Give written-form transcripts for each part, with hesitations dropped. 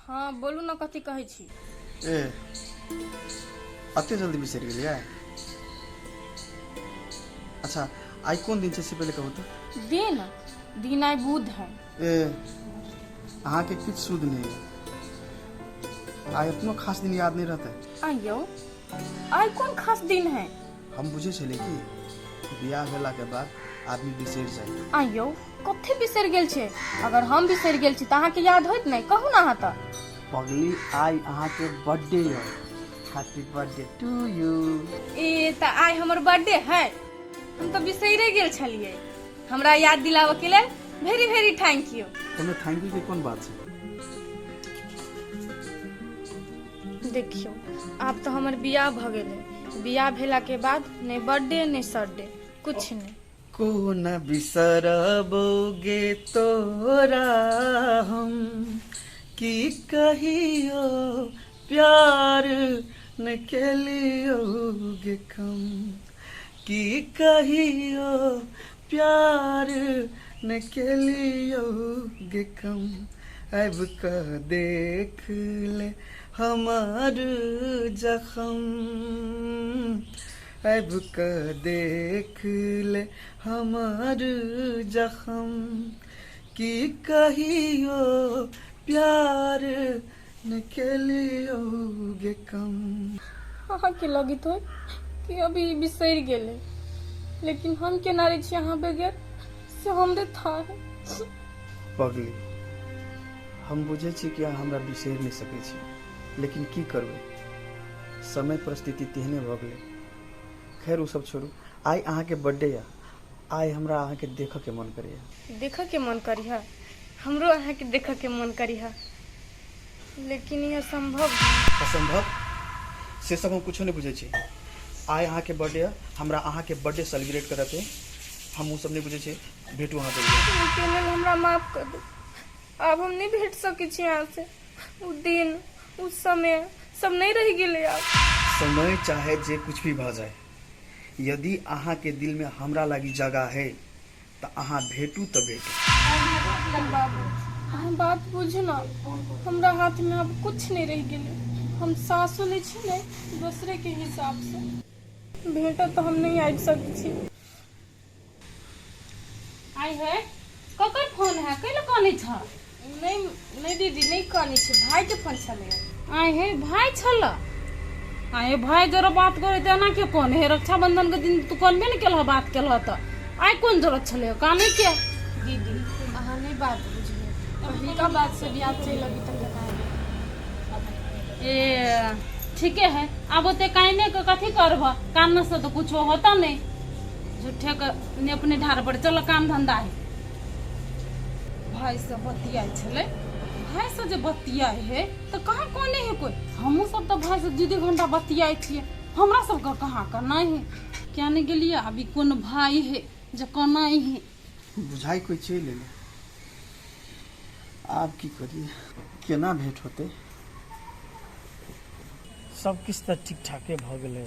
हाँ बोलू ना कथी कहै छी। ए अते जल्दी बिसर गेलियै। अच्छा आई कौन दिन से पहले कहू तो। दिन दिन आई बुध है। ए अहाँ के किछ शुद्ध नहीं आई अपनो खास दिन याद नहीं रहता। आइयो आई कौन खास दिन है। हम बुझे छले कि बियाह भेला के बाद आदमी बिसर जाए। आइयो कथी बिसर गेल छे। अगर हम बिसर गेल छी त अहाँ के याद होइत नहीं कहू ना। अहाँ त पगली आई अहाँ के बर्थडे है। Happy birthday to you. ए त आई हमर बर्थडे है। हम तो बिसरे गेल छलिए। हमरा याद दिलावे के लिए वेरी वेरी थैंक यू। तुम्हें थैंक यू के कौन बात है। देखियो आप तो हमर बियाह भ गेले। बियाह भेला के बाद ने बर्थडे ने सर्थडे कुछ नहीं। को न बिसरबोगे तोरा हम कि कहियो प्यार न केलियोगे कम कि कहियो प्यार न केलियोगे कम। अब का देख ले हमार जख्म अब का देख ले हमार जख्म कि कहियो प्यार न केलियोगे कम। अहाँ के लगी तो कि अभी बिसर गेले लेकिन हम के नारी छी अहाँ बगैर से हमरे था है। पगली हम बुझे छी कि अहाँ हमरा बिसर नहीं सके छी लेकिन की करबे समय परिस्थिति तेहने भ गेले। खैर वो सब छोड़ू आई अहाँ के बर्थडे या आई हमरा अहाँ के देख के मन करिया। देख के मन करिहा हमरो अहाँ के देख के मन करिहा लेकिन यह संभव असंभव से सब हम कुछ नहीं बुझे छी। आई अहाँ के बर्थडे या हमरा अहाँ के बर्थडे सेलिब्रेट करते हम वो सब नहीं बुझे छी। भेटू अहाँ के लिए हमरा माफ कर दो। अब हम नहीं भेट सके छी यहाँ से। वो दिन उस समय सब नहीं रह गेले। आप समय चाहे जे कुछ भी भ जाए यदि अहाँ के दिल में हमरा लगी जगह है तो अहाँ भेटू तो भेटू। बाबू अहाँ बात बुझू ना। हमरा हाथ में अब कुछ नहीं रह गेले। हम सासो ले छी ने दूसरे के हिसाब से भेटा तो हम नहीं आ सके छी। आई है ककर फोन है कैले कानी छ। नहीं नहीं दीदी नहीं कानी छ भाई के फोन छले। आई है भाई छल। आए भाई जरा बात करे तना के कौन है। रक्षाबंधन के दिन तू कौन भी केलह बात केलह त आई कौन जरूरत छले काने के। दीदी अहाँ नहीं बात बुझिए अभी का बात से भी आप चल अभी तक लगा ए ठीक है। अब ते काने के कथी करब कान से तो कुछ होता नहीं। झूठे के ने अपने ढार पर चलो काम धंधा है। भाई से बतिया छले भाई से जो बतिया है तो कहाँ कोने है कोई। हमू सब तो भाई से दीदी घंटा बतिया छिए हमरा सब का कहाँ करना है। क्या नहीं गेलिए अभी कौन भाई है जो करना है बुझाई कोई चल ले आप की करिए केना भेंट होते। सब किस तो ठीक ठाके भ गेले।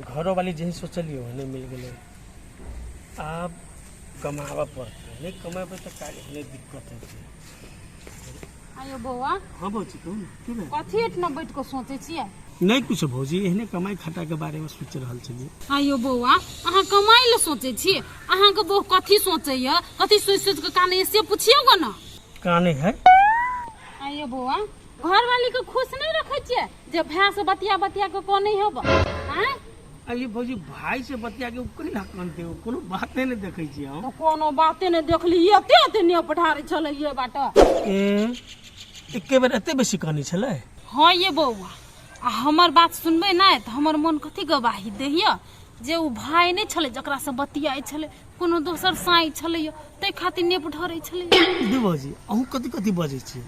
घरों वाली जही सोचलिए वही मिल गए। आप कमावा पड़ते नहीं कमाबे तो काहे दिक्कत है। आयो बौआ हाँ भौजी कहू की बात कथी इतना बैठ के सोचे छिए। नहीं कुछ भौजी एहने कमाई खटा के बारे में सोच रहल छलिए। आयो बौआ अहाँ कमाई ले सोचे छी। अहाँ के बहु कथी सोचे या कथी सोच के काने से पूछियोगा ना काने है। आयो बौआ घर वाली के खुश नहीं रखे छिए जे भैया से बतिया बतिया के को नहीं होबा। हैं अरे भौजी भाई से बतिया के कोई ना कानते हो कोनो बाते नहीं देखै छी हम। तो कोनो बाते नहीं देखली एते एते ने पठारे चले ये बाटा। एके बेर एते बेसी कहानी छले। हाँ ये बौआ आ हमर बात सुनबे ना तो हमर मन कथी गवाही देहिया जे उ भाई नहीं छले जकरा से बतियाई छले कोनो दोसर साई छले तै खातिर ने पठारे छले। दे भौजी अहू कथी कथी बजै छी।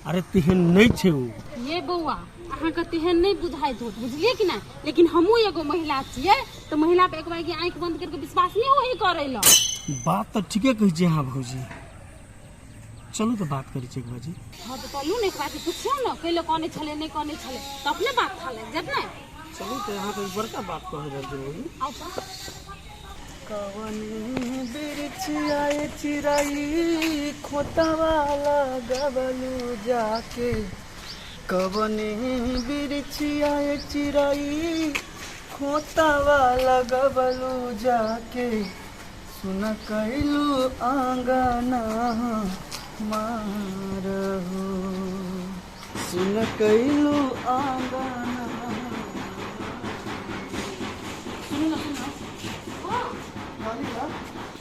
अरे तेहन नहीं छे उ। ये बौआ अहाँ के तेहन नहीं बुझाई होत बुझलिए कि ना। लेकिन हमहू एगो महिला छिए तो महिला पे एक बार की आंख बंद करके विश्वास नहीं होई करेला। बात तो ठीके कहि छी हां भौजी। चलो तो बात करी छी भौजी। हां तो चलू ने एक बार पूछियो ना कैले कोने छले नहीं कोने छले तो अपने बात खा ले जत ना। चलो तो यहाँ पे बड़का बात कह रहल छी भौजी। आओ कवनी बिरछ आए चिराई खोतवा लगवलू जाके कवनी बिरछ आए चिराई खोतवा लगवलू जाके सुन कैलू आंगना मारहू सुन कैलू आंगना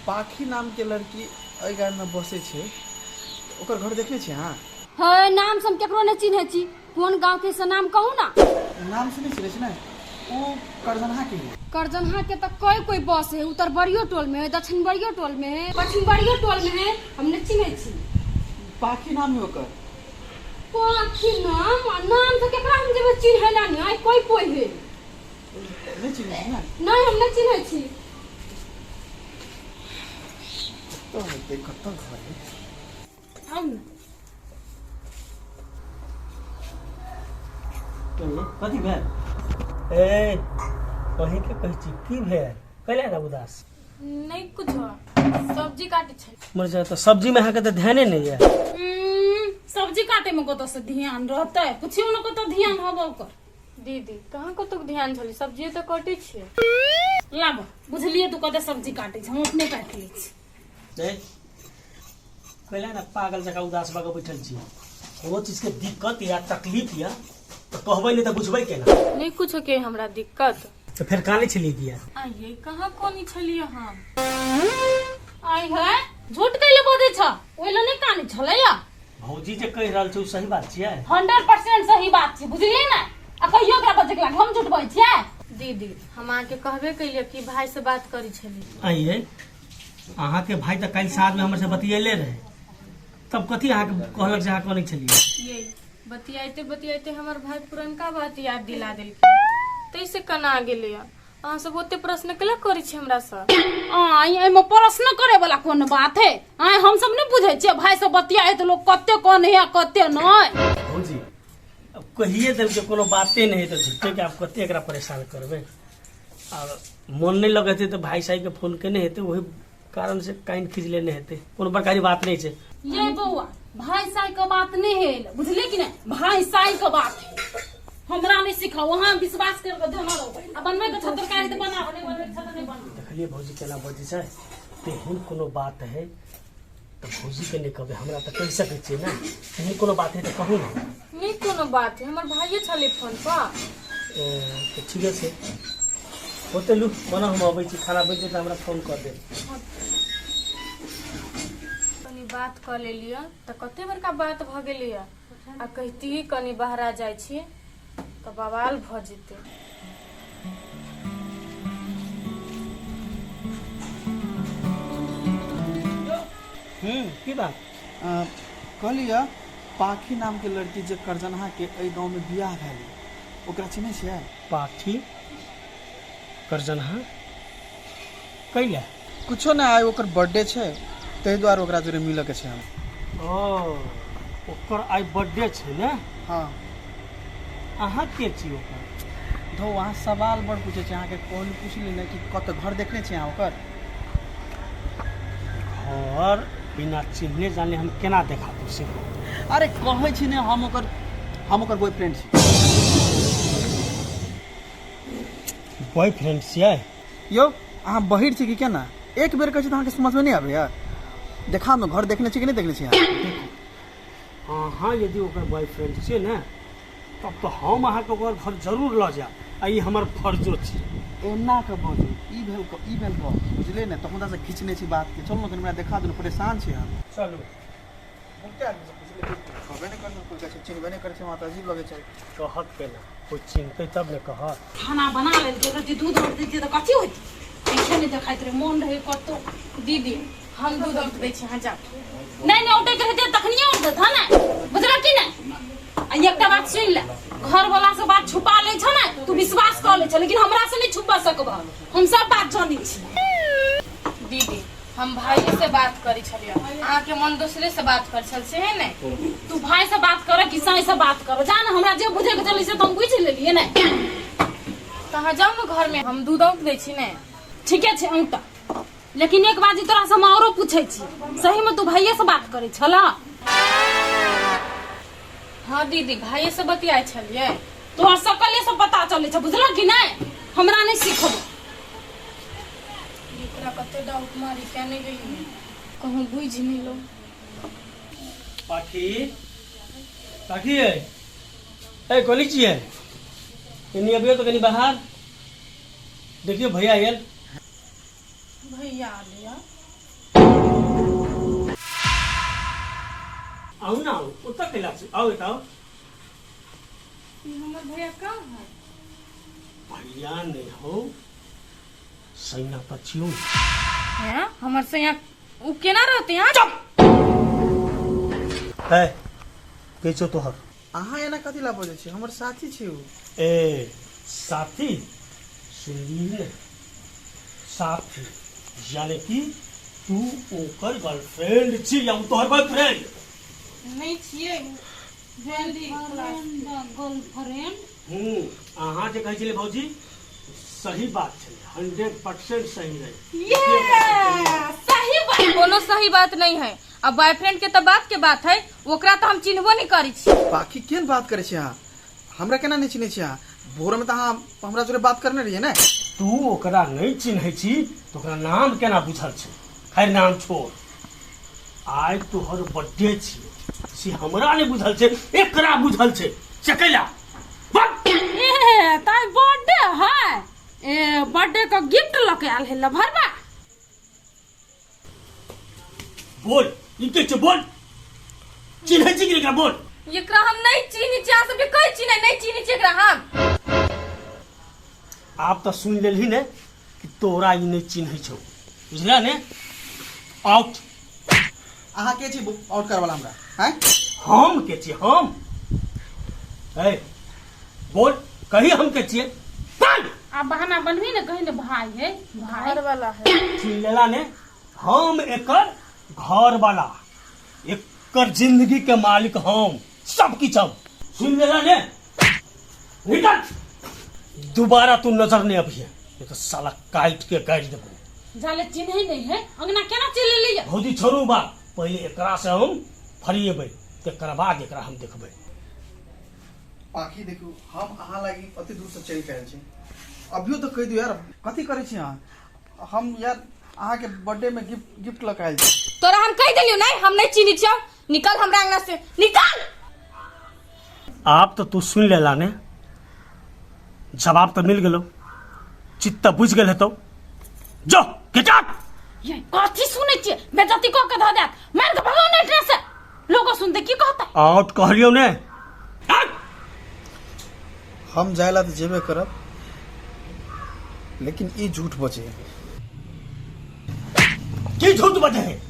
पाखी नाम के लड़की एहि गाँव में बसे छे ओकर घर देखले छे हाँ है नाम से हम केकरो नहीं चिन्हे छी कोन गांव के से नाम कहू ना नाम सुने छे ना ओ करजनहा के लिए करजनहा के तो कोई बस है उत्तर बड़ियो टोल में है दक्षिण बड़ियो टोल में है पश्चिम बड़ियो टोल में है हम नहीं चिन्हे छी पाखी नाम है ओकर पाखी नाम से केकरा हम जेबे चिन्हेला नहीं आई कोई है नहीं चिन्हे ना नहीं हम नहीं चिन्हे छी तो देखो तो घर है आउ न कथी भेल ए कहीं के कहै छी की भेल कैले ना उदास नहीं कुछ सब्जी काटे छै मर जा तो सब्जी में अहाँ के तो ध्याने नहीं है सब्जी काटे में कत से ध्यान रहता है पूछियो न कत ध्यान होबो कर दीदी कहाँ कतौ ध्यान छली सब्जी तो कटे छियै लाब बुझलिए तू कते सब्जी काटे छै हम अपने काट लै छी देख कैले ना पागल जका उदास भऽ बैठल छी कोनो चीज के दिक्कत या तकलीफ या तो कहबै नहीं तो बुझबै केना नहीं कुछ के हमरा दिक्कत तो फिर काने छली किया आइए कहाँ कोनी छलिए हम आई है झूठ कैले बोले छ ओइला नहीं काने छलैया भौजी जे कहि रहल छै उ सही बात छियै 100% सही बात छै बुझलिए ना आ कहियो ओकरा बजे के लाग हम झूठ बोलै छियै दीदी हम आके कहबे कैलिए कि भाई से बात करी छली आइए अहाँ के भाई तो कल साथ में हमर से बतियेले रहे तब कथी अहाँ के कहलक जे अहाँ कोनी छलिए ये बतियाते बतियाते हमर भाई पुरनका बात याद दिला देलकै तैसे कना गेलै अहाँ सब ओते प्रश्न केला करै छी हमरा से आई एमे प्रश्न करे वाला कोन बात है आई हम सब नहीं बुझे छियै भाई से बतियाए तो लोग कते कोन है कते नहीं भौजी अब कहिए देल के कोनो बाते नहीं है तो झूठे के आप कते एकरा परेशान करबे और मन नहीं लगते तो भाई साई के फोन केने हेते वही कारण से काइन खींच लेने हेते कोनो बड़कारी बात नहीं छै ये बउआ भाई साई का बात नहीं है बुझले कि नहीं भाई साई का बात है हमरा नहीं सिखाओ वहां विश्वास करके देना रहो अब बनवे के छतरकारी तो बना बने बनवे के छतर नहीं बना देखलिए भौजी केना बजै छै तेहन कोनो बात है तो भौजी के नहीं कहबे हमरा तो कह सकै छियै ना तेहन कोनो बात है तो कहू ना नहीं कोनो बात है हमर भाइये छले फोन पर तो ठीक है होते लू बना हम अबै छी खाना बन जेतै हमरा फोन कर दे कनी बात कर लेलिए तो कते बड़का बात भ गेलै आ कहती कनी बहरा जाइ छी तो बवाल भ जेतै की बात कहलिए पाखी नाम के लड़की जे करजनहा के एहि गाँव में बियाह भेल ओकरा चिन्हे छियै पाखी करजनहा कैला कुछो ना आइ ओकर बर्थडे छै ताहि दुआरे ओकरा जोरे मिलऽ के छै हम ओकर आइ बर्थडे छै ने हाँ अहाँ के छी ओकर धो वहाँ सवाल बड़ पूछे छै अहाँ के कहलू पूछ लेने कि कत घर देखने छी अहाँ ओकर घर बिना चिन्हने जाने हम केना देखा दू से अरे कहै छी ने हम ओकर बॉयफ्रेंड छी बॉयफ्रेंड छियै यौ अहाँ बहिर छी कि केना एक बेर कहै छी तऽ अहाँके समझ में नहीं आबैया देखा में घर देखने छी कि नहीं देखने छी अहाँ अहाँ यदि ओकर बॉयफ्रेंड छियै ने तब तो हम अहाँके ओकर घर जरूर लऽ जायब आ ई हमर फर्जो छै एना के बाजू ई भेल गप बुझले ने तऽ हमरा से खींचने छी बात के चल न कनी हमरा देखा दू परेशान छी हम चलू कहबे नहीं करना कोई कैसे चिन्हबे नहीं करे छै वहाँ तऽ अजीब लगे छै कहत केना कोई चिन्हतै तब ने कहत खाना बना लेलकै रति दूध और दीजिए तो कथी होती ऐसे नहीं देखाइत रहे मन रहे कतो दीदी हम दूध औट दै छी अहाँ जा नहीं उठे के रहते तखनिए उठते था ना बुझला कि नहीं आ एकटा बात सुन ले घर वाला से बात छुपा ले छ ना तू विश्वास कर ले छ लेकिन हमरा से नहीं छुपा सकबा हम सब बात जानी छी दीदी हम भाई से बात करी छलिए अहाँ के मन दूसरे से बात कर छल से है नहीं तू भाई से बात कर कि साई से बात कर जान हमरा जे बुझे के चली से तुम बुझ लेलिए ना कहाँ जाऊ ना घर में हम दूध औट दै छी ने ठीके छै औटा लेकिन एक बाजी तोरा से हम औरो पूछे छी, सही में तू भाइये से बात करे छला? हाँ दीदी, भाइये से बतियाए छलिए। तोहर सकले से पता चले छ, बुझल कि नहीं? हमरा नहीं सिखबो। एकरा कते डाउट मारी केने गई, कहूँ बुझ नहीं लो। पाखी पाखी है ए कोली छी है इनी अबियो तो कनी बाहर देखियो भैया आयल। भैया आ लिया। आओ ना उतना कैला से आओ बताओ। हमार भैया कहाँ है? भैया नहीं हो सैना पछियो हैं? हमार से यहाँ उ केना रहते हैं? चुप है केचो तोहर अहाँ एना कथी ला बजै छी? हमर साथी छी उ। ए साथी सुनली ने साथी यानी कि तू ओकर गर्लफ्रेंड छी या तोहर बॉयफ्रेंड? नहीं छिए गर्लफ्रेंड। अहाँ जे कहै छलिए भौजी सही बात छै, 100% सही रही। सही बात। कोनो सही बात नहीं है। अब बॉयफ्रेंड के तो बात के बात है, ओकरा तो हम चिन्हबो नहीं करी छी। बाकी केन बात करे छी अहाँ? हमरा केना नहीं चिन्है छी अहाँ? भोर में तो अहाँ हमरा जोरे बात करने रहिए ना। तू ओकरा नहीं चिन्है छी तो ओकरा नाम केना बुझल छै? खैर नाम छोड़, आज तोहर बर्थडे छी से हमरा नहीं बुझल छै, एकरा बुझल छै। चकेला ताई बर्थडे है, ए बर्थडे का गिफ्ट लेके आल है लभरवा। बोल इनके से बोल, चिन्है छी कि एकरा बोल? एकरा हम नहीं चिन्ही छी, सब कोई चिन्है नहीं चिन्ही छी एकरा हम। आप तो सुन लेली ने कि तोरा ई नहीं चिन्है छौ, बुझला ने? आउट। अहाँ के छी आउट करवाला हमरा? हैं? हम के छी हम? ए बोल कही हम के छिए? बोल। आप बहाना बनवी ना, कहीं ना भाई है, भाई घर वाला है। सुन लेला ने, हम एकर घर वाला, एकर जिंदगी के मालिक हम, सब किछ हम। सुन लेला ने, निकल। दोबारा तू नजर नहीं अबिहे, ये तो साला काट के गाड़ देबो। जाले चिन्ह नहीं है, अंगना केना चले लिया? भौजी छोड़ू बात, पहले एकरा से हम फरिएबै, तेकर बाद एकरा हम देखबै। पाखी देखू, हम अहाँ लागी अति दूर से चल गए छी, अभियो तो कह दियो यार, कथी करे छी अहाँ? हम यार अहाँ के बर्थडे में गिफ्ट लगायल छी। तोरा हम कह दिलियो नहीं, हम नहीं चिन्ही छी। निकल हमरा अंगना से, निकल। आप तो तू सुन लेला ने, जवाब तो मिल गेलो, चित्त बुझ गेल हेतौ। जो गेट आउट। ये कथी सुनै छियै? बेइज्जती क के ध देत, मार के भगाओ ने एड्रेस से। लोगो सुनते की कहता? आउट कहलियो ने। हम जायला तो जेबे करब, लेकिन ई झूठ बचे। की झूठ बजे है?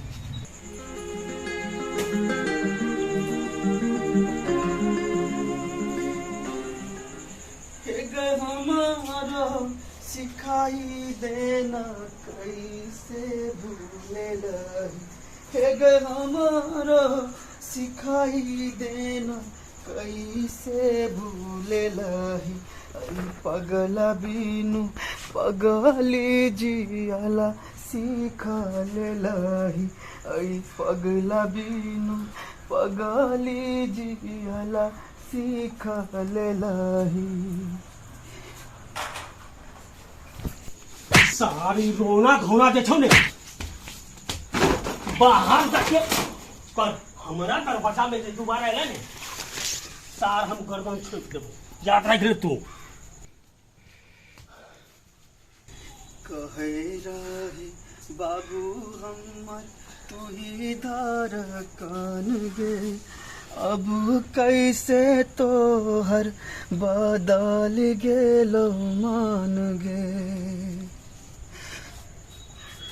सिखाई देना कैसे भूले लही, हे गे हमारो सिखाई देना कैसे भूले लही। पगला बीनू पगली जियाला सिखले लही, पगला बीनू पगली जियाला सिखले लही। सारी रोना धोना जे छौ ने बाहर जाके पर हमरा दरवाजा में जे दोबारा आएला ने, सार हम गर्दन छोड़ देबो, याद रख ले तू। कहे रही बाबू हमर तू ही धड़कन गे, अब कैसे तोहर बदल गेलो मान गे।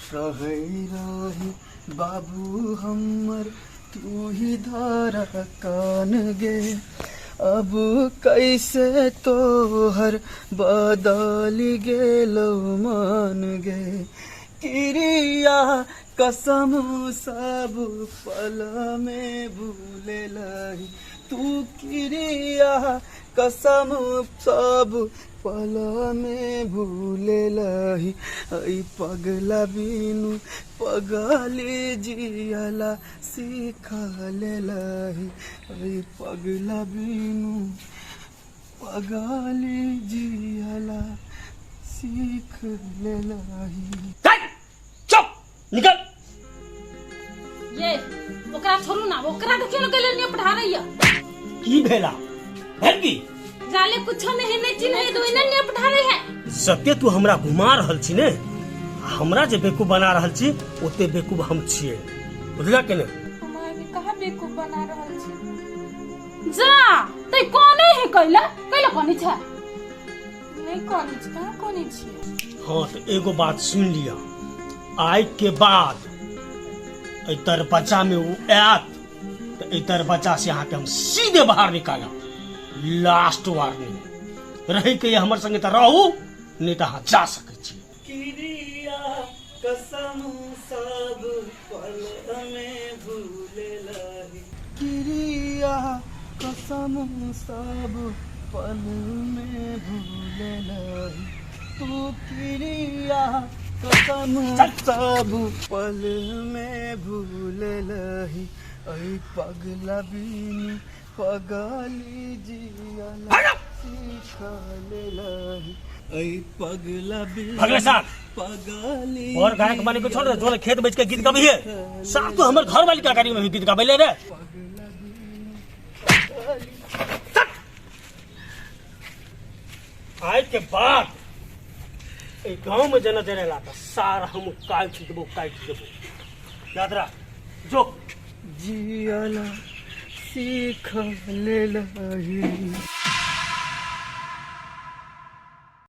कहे रही बाबू हमर तू ही धड़कन गे, अब कैसे तोहर बदल गेलो मान गे। क्रिया कसम सब पल में भूले लही, तू किरिया कसम सब पल में भूले लही ऐ पगला बिनु पगली जियला सिखले लही ऐ पगला बिनु पगली जियला सीख ले लही। चुप निकल। ये ओकरा छोड़ू ना, ओकरा के क्यों गेले ने पढ़ा रही है की भेला भेल की जाले कुछ नहीं ने चिन्ह दो इने ने पढ़ा रही है। सत्य तू हमरा घुमा रहल छी ने, हमरा जे बेवकूफ बना रहल छी ओते बेवकूफ हम छिए, बुझला के ने। हमारे भी कहाँ बेवकूफ बना रहल छी। जा तै कोने है कैला कैला कोनी छ नहीं कोनी छी, कहाँ कोनी छी। हाँ तो एगो बात सुन लिया, आज के बाद इतर बच्चा में वो आत तो इतर बच्चा से यहाँ के हम सीधे बाहर निकाला। लास्ट वार्निंग रही के हमर संगे तो रहू नहीं तो जा सके छी। किरिया कसम सब पल में भूले लही किरिया कसम सब पल में भूले लही तू किरिया कसम सब पल में भूले लही ऐ पगला बिनु पगली जियला सिखले लही ऐ पगला बिनु अगले साल पगली और गायक बने को छोड़ दे, जो खेत बेच के गीत गाबी है साथ तो हमर घर वाली का में भी गीत गाबे ले रे। आज के बाद ए गांव में जना देने लाता सारा हम काट देबो याद रख जो जियला सीख ले लही।